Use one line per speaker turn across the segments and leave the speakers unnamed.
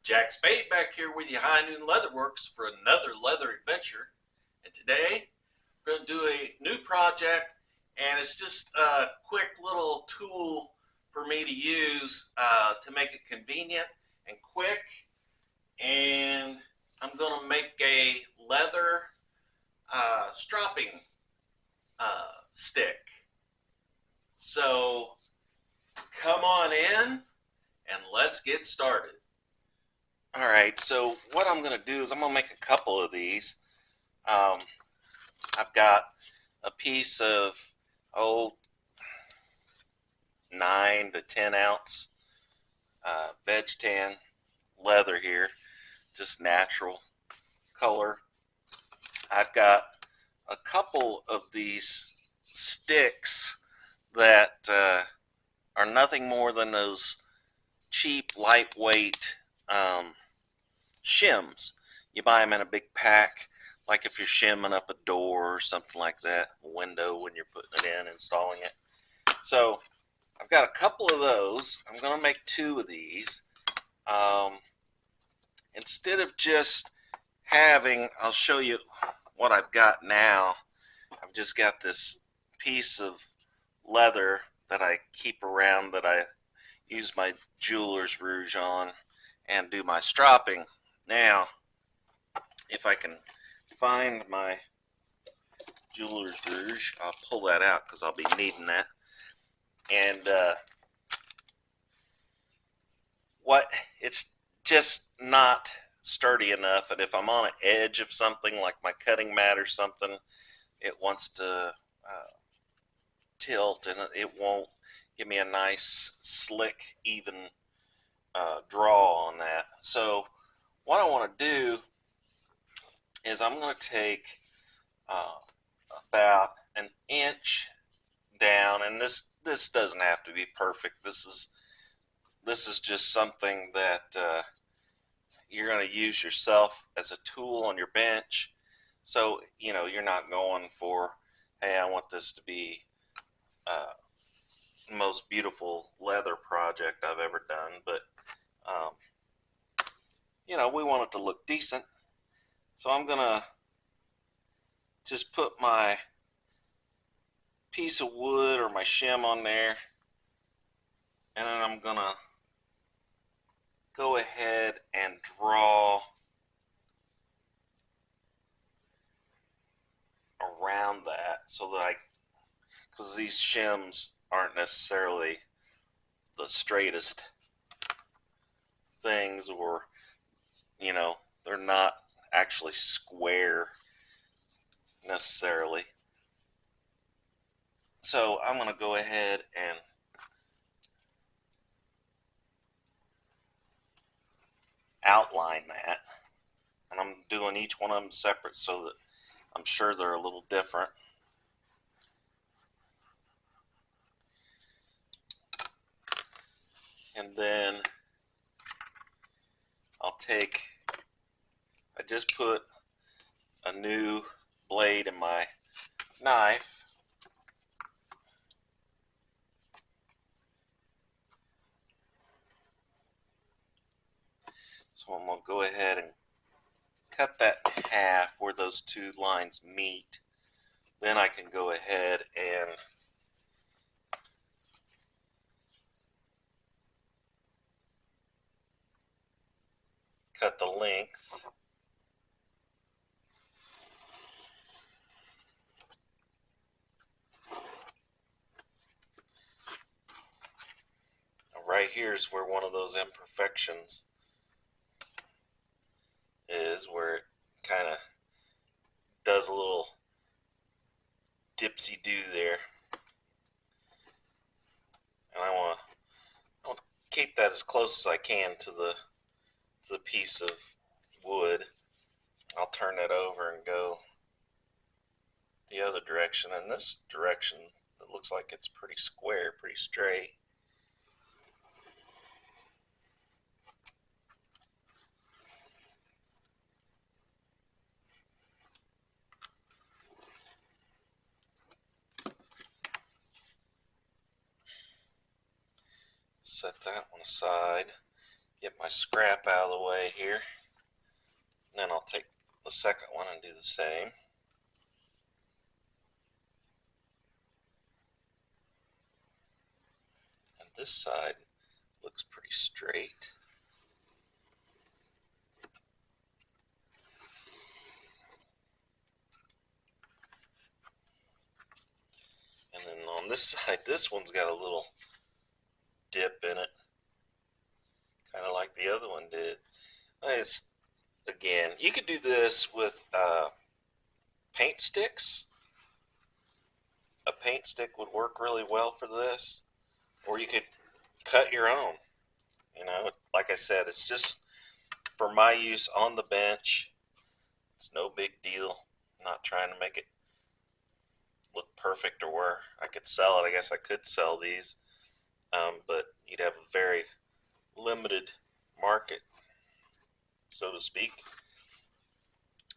Jack Spade back here with you, High Noon Leatherworks, for another leather adventure. And today we're going to do a new project, and it's just a quick little tool for me to use to make it convenient and quick. And I'm going to make a leather stropping stick. So come on in and let's get started. All right, so what I'm going to do is I'm going to make a couple of these. I've got a piece of 9 to 10 ounce veg tan leather here, just natural color. I've got a couple of these sticks that are nothing more than those cheap, lightweight shims. You buy them in a big pack, like if you're shimming up a door or something like that, a window when you're putting it in, installing it. So I've got a couple of those. I'm going to make 2 of these. Instead of just having, I'll show you what I've got now. I've just got this piece of leather that I keep around, that I use my jeweler's rouge on and do my stropping. Now, if I can find my jeweler's rouge, I'll pull that out because I'll be needing that. And it's just not sturdy enough, and if I'm on an edge of something like my cutting mat or something, it wants to tilt, and it won't give me a nice, slick, even draw on that. So what I want to do is I'm going to take about an inch down, and this doesn't have to be perfect. This is just something that you're going to use yourself as a tool on your bench. So you're not going for, hey, I want this to be the most beautiful leather project I've ever done, but we want it to look decent. So I'm gonna just put my piece of wood or my shim on there, and then I'm gonna go ahead and draw around that, so that because these shims aren't necessarily the straightest things, or they're not actually square necessarily. So I'm going to go ahead and outline that, and I'm doing each one of them separate so that I'm sure they're a little different. And then I just put a new blade in my knife. So I'm going to go ahead and cut that in half where those 2 lines meet. Then I can go ahead and cut the length. Right here is where one of those imperfections is, where it kind of does a little dipsy-do there. And I want to keep that as close as I can to the piece of wood. I'll turn it over and go the other direction. In this direction, it looks like it's pretty square, pretty straight. Set that one aside. get my scrap out of the way here. And then I'll take the second one and do the same. And this side looks pretty straight. And then on this side, this one's got a little dip in it, kind of like the other one did. It's, again, you could do this with paint sticks. A paint stick would work really well for this, or you could cut your own. You know, like I said, it's just for my use on the bench. It's no big deal. I'm not trying to make it look perfect or where I could sell it. I guess I could sell these, but you'd have a very limited market, so to speak.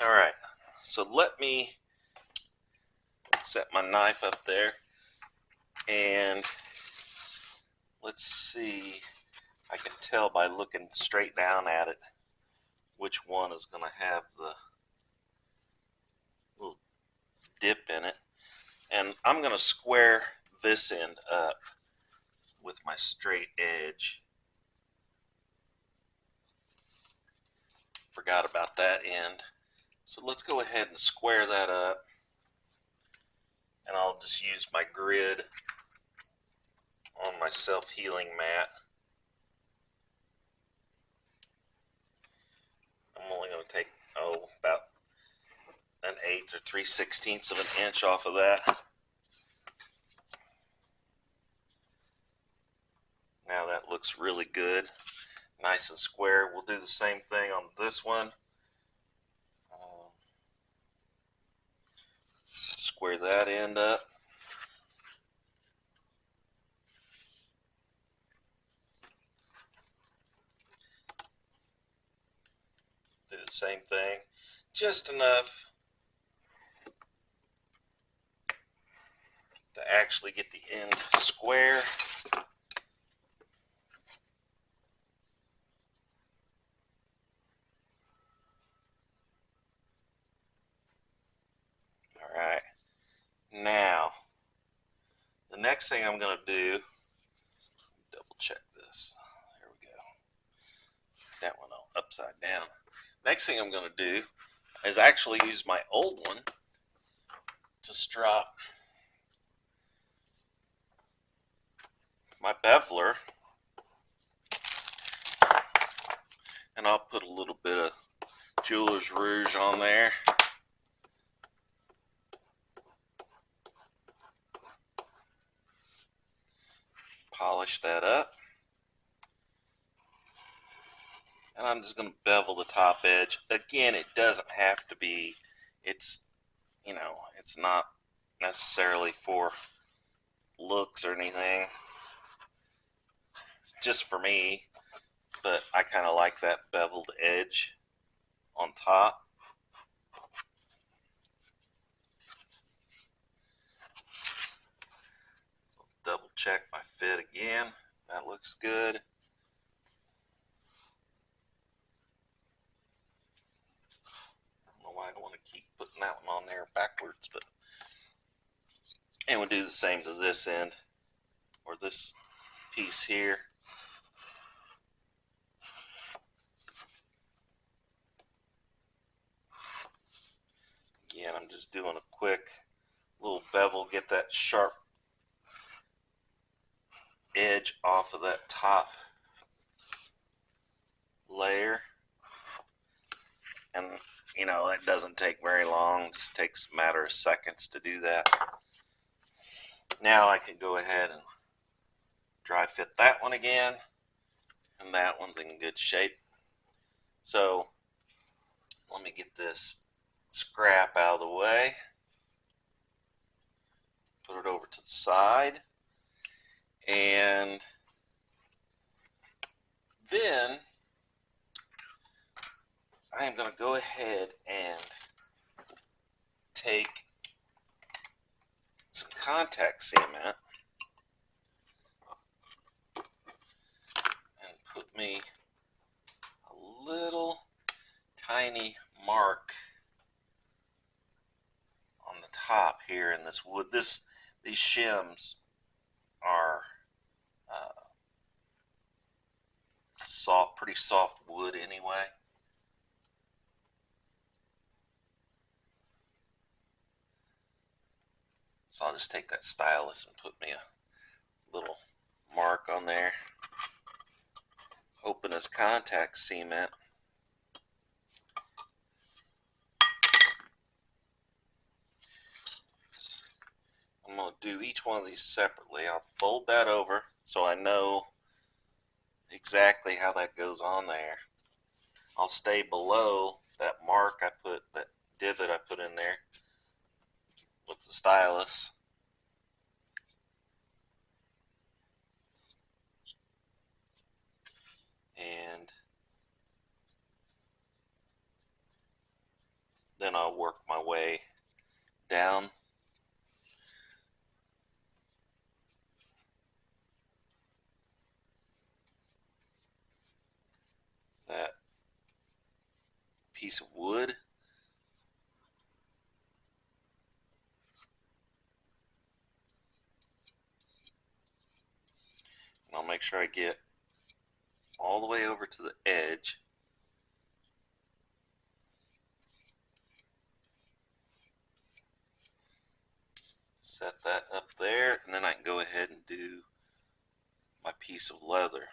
All right, so let me set my knife up there, and let's see. I can tell by looking straight down at it which one is going to have the little dip in it. And I'm going to square this end up with my straight edge. Forgot about that end. So let's go ahead and square that up. And I'll just use my grid on my self-healing mat. I'm only going to take, about an 1/8 or 3/16 of an inch off of that. Now that looks really good, nice and square. We'll do the same thing on this one. Square that end up. Do the same thing, just enough to actually get the end square. All right, now the next thing I'm going to do, double check this. There we go. That one upside down. Next thing I'm going to do is actually use my old one to strop my beveler, and I'll put a little bit of Jeweler's Rouge on there. Polish that up. And I'm just going to bevel the top edge. Again, it doesn't have to be, it's not necessarily for looks or anything. It's just for me, but I kind of like that beveled edge on top. So double check my fit again. That looks good. I don't know why I don't want to keep putting that one on there backwards, but and we'll do the same to this end, or this piece here. Again, I'm just doing a quick little bevel, get that sharp edge off of that top layer. And that doesn't take very long, it just takes a matter of seconds to do that. Now I can go ahead and dry fit that one again, and that one's in good shape. So let me get this scrap out of the way, put it over to the side, and then I am going to go ahead and take some contact cement and put me little tiny mark on the top here in this wood. These shims are soft, pretty soft wood anyway. So I'll just take that stylus and put me a little mark on there. Open as contact cement. I'm going to do each one of these separately. I'll fold that over so I know exactly how that goes on there. I'll stay below that mark I put, that divot I put in there with the stylus. And then I'll work my way down. That piece of wood. And I'll make sure I get all the way over to the edge. Set that up there, and then I can go ahead and do my piece of leather.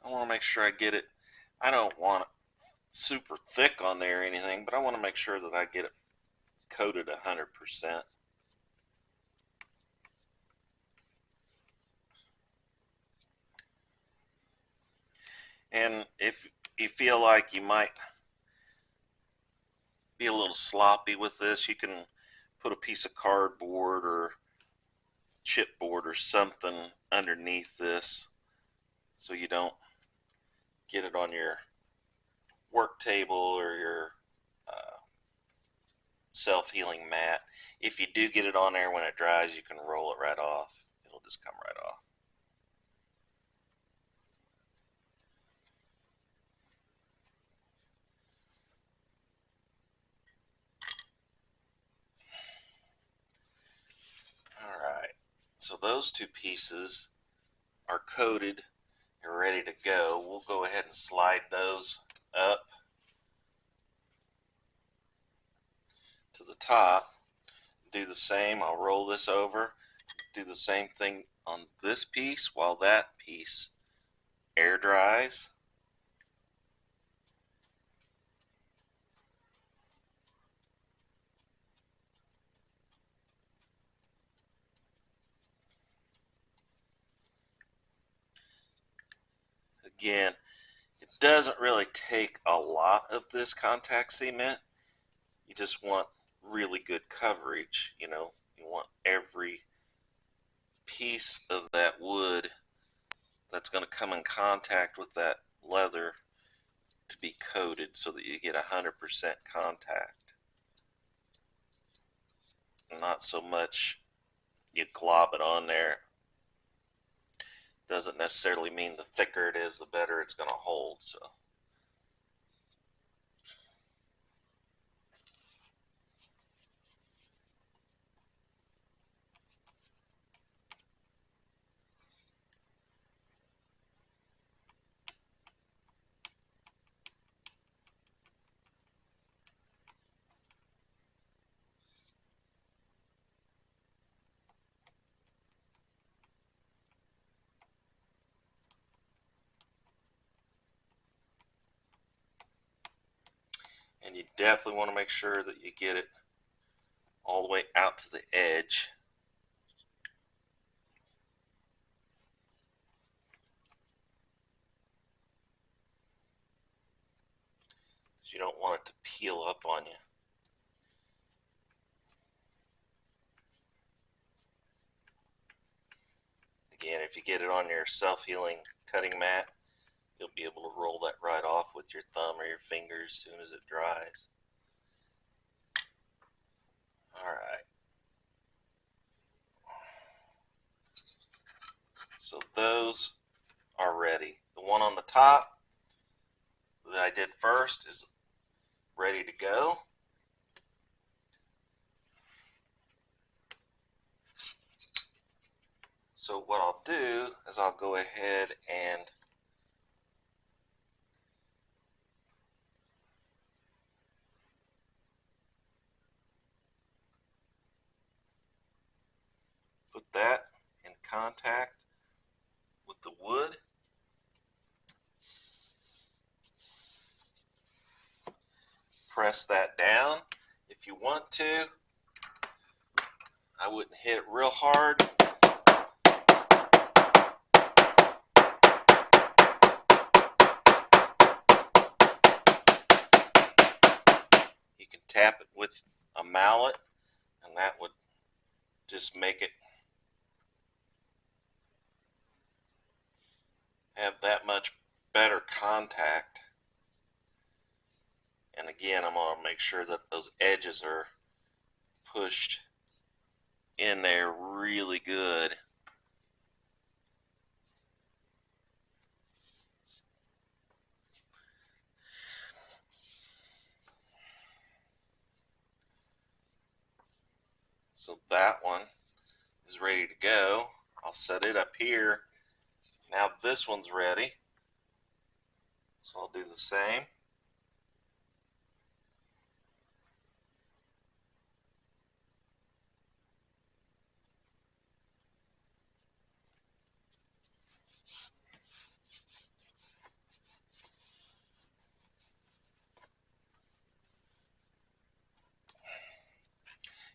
I want to make sure I get it. I don't want it super thick on there or anything, but I want to make sure that I get it coated 100%. And if you feel like you might be a little sloppy with this, you can put a piece of cardboard or chipboard or something underneath this so you don't get it on your work table or your self-healing mat. If you do get it on there, when it dries, you can roll it right off. It'll just come right off. Alright, so those two pieces are coated and ready to go. We'll go ahead and slide those up to the top. Do the same. I'll roll this over. Do the same thing on this piece while that piece air dries. Again, it doesn't really take a lot of this contact cement. You just want really good coverage. You want every piece of that wood that's going to come in contact with that leather to be coated so that you get 100% contact. Not so much you glob it on there. Doesn't necessarily mean the thicker it is, the better it's going to hold. So and you definitely want to make sure that you get it all the way out to the edge. You don't want it to peel up on you. Again, if you get it on your self-healing cutting mat, you'll be able to roll that right off with your thumb or your fingers as soon as it dries. Alright. So those are ready. The one on the top that I did first is ready to go. So what I'll do is I'll go ahead and put that in contact with the wood. Press that down. If you want to, I wouldn't hit it real hard. You can tap it with a mallet, and that would just make it have that much better contact. And again, I'm going to make sure that those edges are pushed in there really good. So that one is ready to go. I'll set it up here. Now this one's ready. So I'll do the same.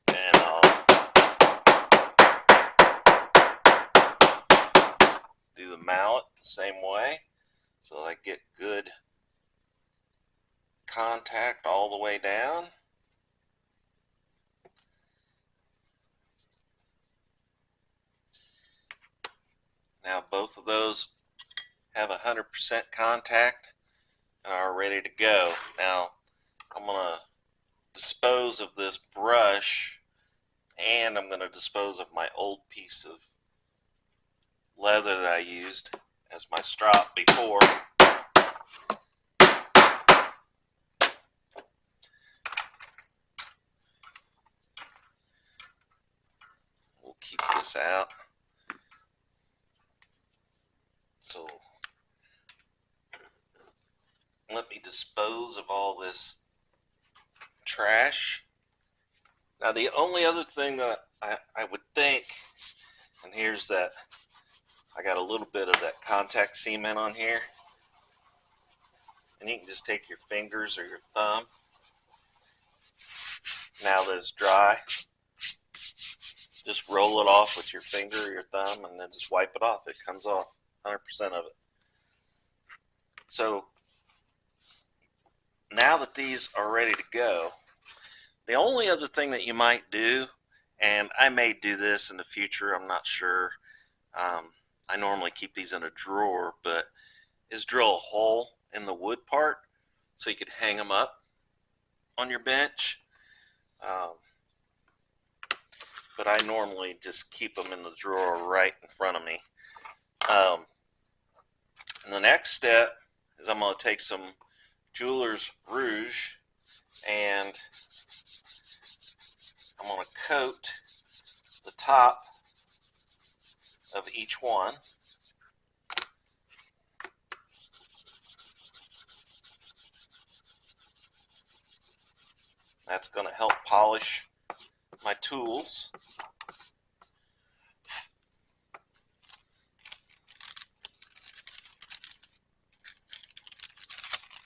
And I'll do the mallet the same way so I get good contact all the way down. Now both of those have 100% contact and are ready to go. Now I'm going to dispose of this brush, and I'm going to dispose of my old piece of leather that I used as my strop before. We'll keep this out. So let me dispose of all this trash. Now the only other thing that I would think, and here's that, I got a little bit of that contact cement on here, and you can just take your fingers or your thumb, now that it's dry, just roll it off with your finger or your thumb and then just wipe it off. It comes off 100% of it. So now that these are ready to go, the only other thing that you might do, and I may do this in the future, I'm not sure, I normally keep these in a drawer, but is drill a hole in the wood part so you could hang them up on your bench. But I normally just keep them in the drawer right in front of me. And the next step is I'm going to take some jeweler's rouge and I'm going to coat the top of each one. That's going to help polish my tools.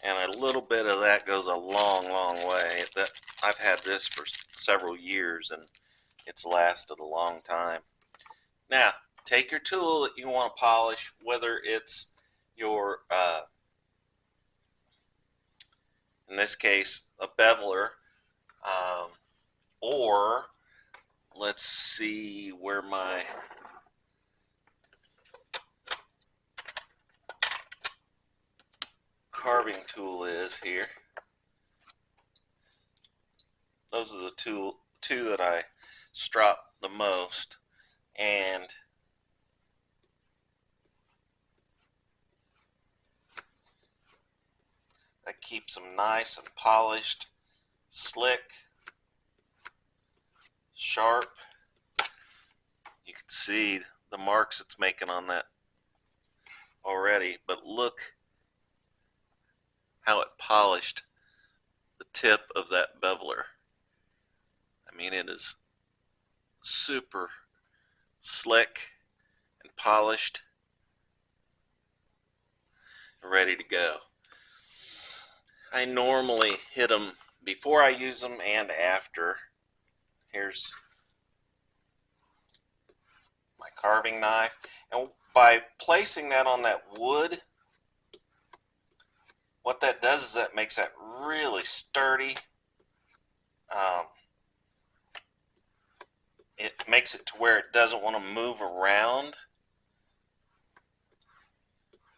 And a little bit of that goes a long, long way. I've had this for several years and it's lasted a long time. Now, take your tool that you want to polish, whether it's your, in this case, a beveler, or let's see where my carving tool is here. Those are the two that I strop the most, and That keeps them nice and polished, slick, sharp. You can see the marks it's making on that already, but look how it polished the tip of that beveler. I mean, it is super slick and polished and ready to go. I normally hit them before I use them and after. Here's my carving knife, and by placing that on that wood, what that does is that makes that really sturdy. It makes it to where it doesn't want to move around,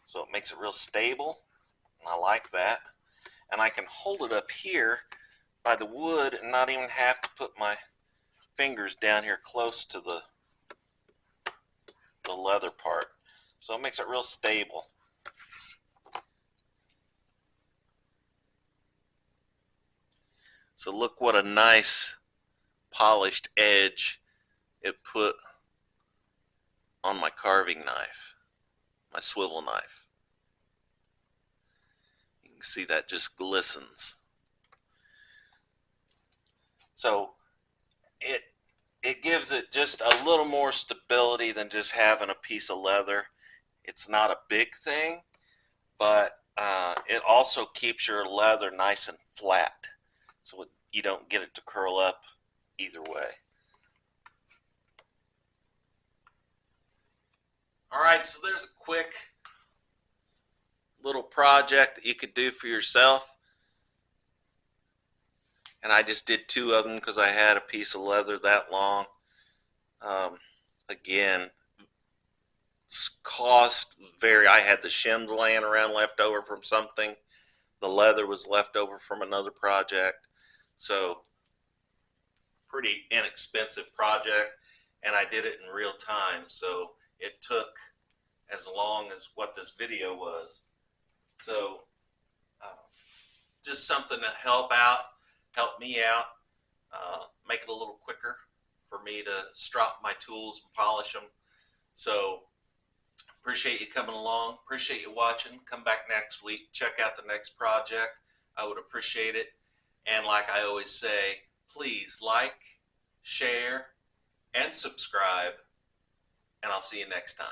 so it makes it real stable, and I like that. And I can hold it up here by the wood and not even have to put my fingers down here close to the leather part, so it makes it real stable. So look what a nice polished edge it put on my carving knife, my swivel knife. You can see that just glistens. So it gives it just a little more stability than just having a piece of leather. It's not a big thing, but it also keeps your leather nice and flat, so you don't get it to curl up either way. Alright, so there's a quick little project that you could do for yourself. And I just did 2 of them because I had a piece of leather that long. Again, cost vary. I had the shims laying around left over from something. The leather was left over from another project. So pretty inexpensive project, and I did it in real time. So it took as long as what this video was. So just something to help me out, make it a little quicker for me to strop my tools and polish them. So appreciate you coming along, appreciate you watching. Come back next week, check out the next project. I would appreciate it. And like I always say, please like, share, and subscribe, and I'll see you next time.